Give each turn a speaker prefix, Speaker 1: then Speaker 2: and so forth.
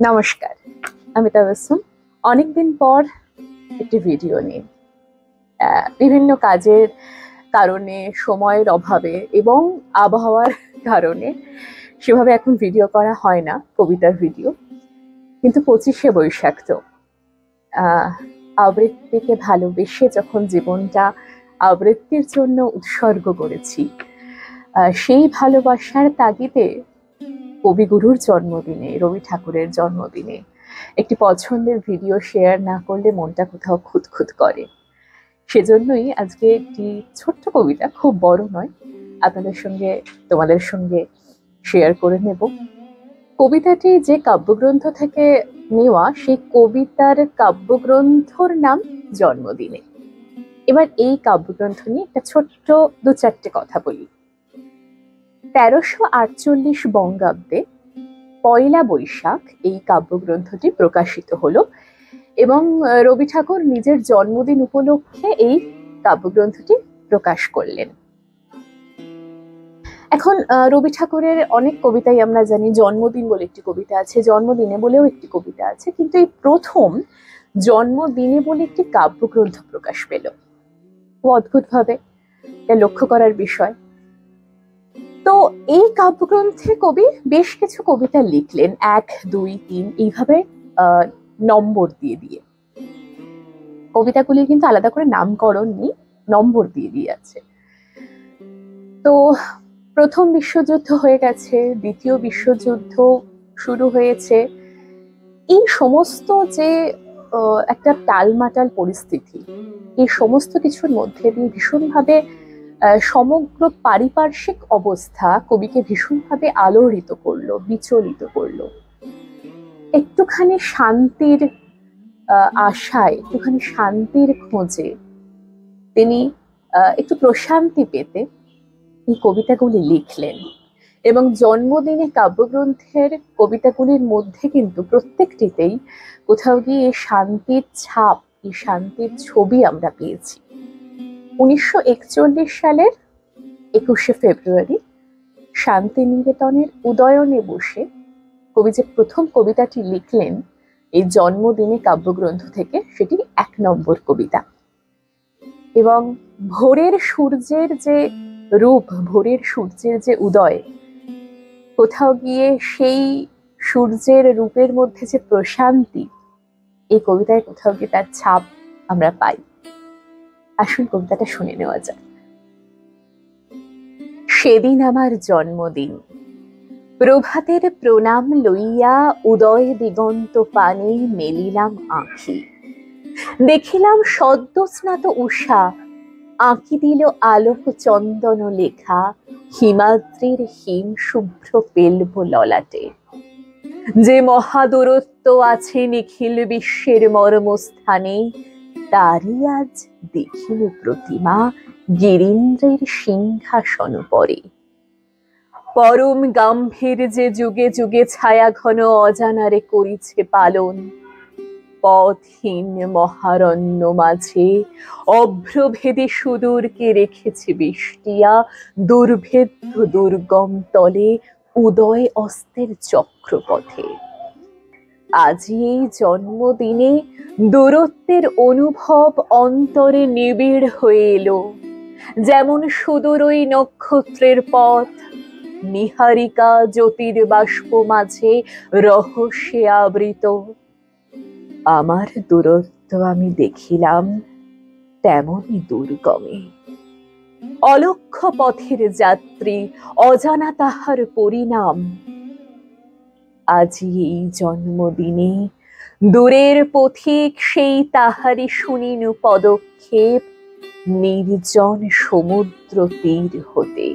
Speaker 1: নমস্কার, আমি তাবাসসুম। অনেকদিন পর একটি ভিডিও নিয়ে বিভিন্ন কাজের কারণে, সময়ের অভাবে এবং আবহাওয়ার কারণে সেভাবে এখন ভিডিও করা হয় না, কবিতার ভিডিও। কিন্তু 25শে বৈশাখ তো আবৃত্তিকে ভালোবেসে যখন জীবনটা আবৃত্তির জন্য উৎসর্গ করেছি, সেই ভালোবাসার তাগিদে কবিগুরুর জন্মদিনে, রবি ঠাকুরের জন্মদিনে একটি পছন্দের ভিডিও শেয়ার না করলে মনটা কোথাও খুঁতখুত করে। সেজন্যই আজকে একটি ছোট্ট কবিতা, খুব বড় নয়, তোমাদের সঙ্গে শেয়ার করে নেব। কবিতাটি যে কাব্যগ্রন্থ থেকে নেওয়া, সেই কবিতার কাব্যগ্রন্থর নাম জন্মদিনে। এবার এই কাব্যগ্রন্থ নিয়ে একটা ছোট্ট 2-4টে কথা বলি। 1348 বঙ্গাব্দে পয়লা বৈশাখ এই কাব্যগ্রন্থটি প্রকাশিত হলো এবং রবি ঠাকুর নিজের জন্মদিন উপলক্ষে এই কাব্যগ্রন্থটি প্রকাশ করলেন। এখন রবি ঠাকুরের অনেক কবিতাই আমরা জানি, জন্মদিন বলে একটি কবিতা আছে, জন্মদিনে বলেও একটি কবিতা আছে, কিন্তু এই প্রথম জন্মদিনে বলে একটি কাব্যগ্রন্থ প্রকাশ পেল। খুব অদ্ভুত ভাবে এটা লক্ষ্য করার বিষয়। তো এই কাব্যগ্রন্থে কবি বেশ কিছু কবিতা লিখলেন, 1, 2, 3 এইভাবে নম্বর দিয়ে দিয়ে। কবিতাগুলির কিন্তু আলাদা করে নামকরণ নেই, নম্বর দিয়ে দিয়ে আছে। তো প্রথম বিশ্বযুদ্ধ হয়ে গেছে, দ্বিতীয় বিশ্বযুদ্ধ শুরু হয়েছে। এই সমস্ত যে একটা টালমাটাল পরিস্থিতি, এই সমস্ত কিছুর মধ্যে দিয়ে ভীষণভাবে সমগ্র পারিপার্শ্বিক অবস্থা কবিকে ভীষণভাবে আলোড়িত করলো, বিচলিত করলো। একটুখানি শান্তির আশায়, একটুখানি শান্তির খোঁজে তিনি একটু প্রশান্তি পেতে এই কবিতাগুলি লিখলেন। এবং জন্মদিনে কাব্যগ্রন্থের কবিতাগুলির মধ্যে কিন্তু প্রত্যেকটিতেই কোথাও গিয়ে শান্তির ছাপ, এই শান্তির ছবি আমরা পেয়েছি। 1941 সালের 21শে ফেব্রুয়ারি শান্তিনিকেতনের উদয়নে বসে কবি যে প্রথম কবিতাটি লিখলেন এই জন্মদিনে কাব্যগ্রন্থ থেকে, সেটি 1 নম্বর কবিতা। এবং ভোরের সূর্যের যে রূপ, ভোরের সূর্যের যে উদয়, কোথাও গিয়ে সেই সূর্যের রূপের মধ্যে যে প্রশান্তি, এই কবিতায় কোথাও গিয়ে তার ছাপ আমরা পাই। আসল কবিতাটা শুনে নেওয়া যাক। সেদিন আমার জন্মদিন, প্রভাতের প্রণাম লইয়া উদয় দিগন্ত পানে মেলিলাম আঁখি। দেখিলাম সদ্য স্নাত উষা আঁকি দিল আলোক চন্দন লেখা হিমাদ্রির হিম শুভ্র পেলব ললাটে। যে মহাদূরত্ব আছে নিখিল বিশ্বের মর্মস্থানে, তারই আজ দেখিল প্রতিমা গিরীন্দ্রের সিংহাসন পরে। পরম গাম্ভীর যে যুগে যুগে ছায়া ঘন অজানারে করিছে পালন, পথহীন মহারণ্য মাঝে অভ্রভেদী সুদূরকে রেখেছে বেষ্টিয়া, দুর্ভেদ্য দুর্গম তলে উদয় অস্তের চক্রপথে। আজি এই জন্মদিনে দূরত্বের অনুভব অন্তরে নিবিড় হয়ে এলো, যেমন সুদূর ওই নক্ষত্রের পথ নিহারিকা জ্যোতির বাষ্প মাঝে রহস্যে আবৃত। আমার দূরত্ব আমি দেখিলাম তেমনই দুর্গমে, অলক্ষ্য পথের যাত্রী, অজানা তাহার পরিণাম। আজি এই জন্মদিনে দূরের পথিক সেই তাহারি শুনিনু পদক্ষেপ নির্জন সমুদ্র তীর হতে।